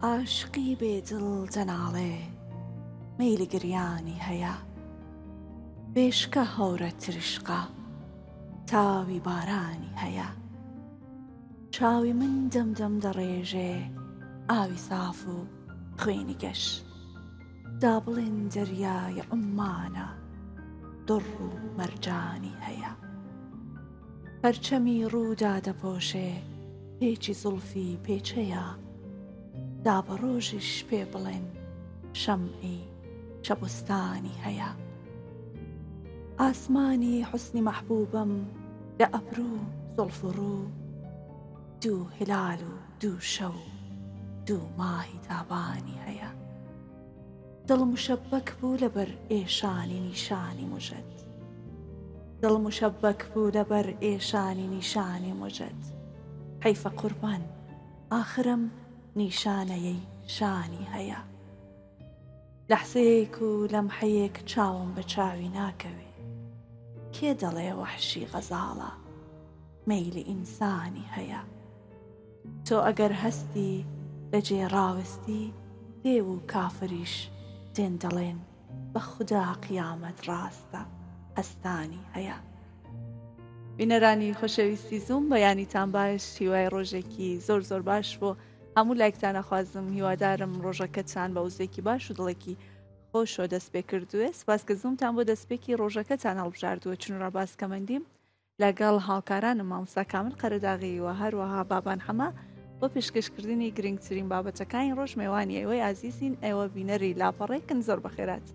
عاشقی بێدڵ جەناڵێ مەیلی گریانی هەیە، بێشکە هەورە ترشقە تاوی بارانی هەیە. چاوی من دەمدەم دەڕێژێ ئاوی ساف و خوێنی گەش، دا بڵێن دەریای عومانە دڕ و مەرجانی هەیە. پەرچەمی ڕوودا دەپۆشێ پێچی زوڵفی پێچەیە، دا بە ڕۆژیش پێ بڵێن شەمعی شەبستانی هەیە. ئاسمانی حوسنی مەحبوبەم لە ئەبروو زوڵف و ڕوو، دوو هلال و دوو شەو دوو ماهی تابانی هەیە. دڵم مشەبەک بوو لەبەر ئێشانی نیشانی موژەت، دڵم مشەبەک بوو لەبەر ئێشانی نیشانی موژەت. حەیفە قوربان ئاخرم نیشانەیەی شانی هەیە. لەحزەیەک و لەمحەیەک چاوم بە چاوی ناکەوێ، کێ دەڵێ وەحشی غەزاڵە مەیلی ئینسانی هەیە. تۆ ئەگەر هەستی لەجێ ڕاوستی، دێو و کافریش دێن دەڵێن بە خودا قیامەت ڕاستە هەستانی هەیە. بینەرانی خۆشەویستی زووم، بەیانیتان باش، هیوای ڕۆژێکی زۆر زۆر باش بۆ هەموو لایکتان ئەخوازم. هیوادارم ڕۆژەکەتان بە وزێکی باش و دڵێکی خۆشەوە دەست پێ کردووە. سپاس کە زوومتان بۆ دەستپێکی ڕۆژەکەتان هەڵبژاردووە. چونڕە باسکەمەندیم لەگەڵ هاوکارانم مامۆستا کامل قەرەداغی و هەروەها بابان حەما بۆ پێشکەشکردنی گرنگترین بابەتەکانی ڕۆژ. میوانی ئێوەی ئازیزین، ئێوە بینەری لاپەڕێکن. زۆر بەخێرات.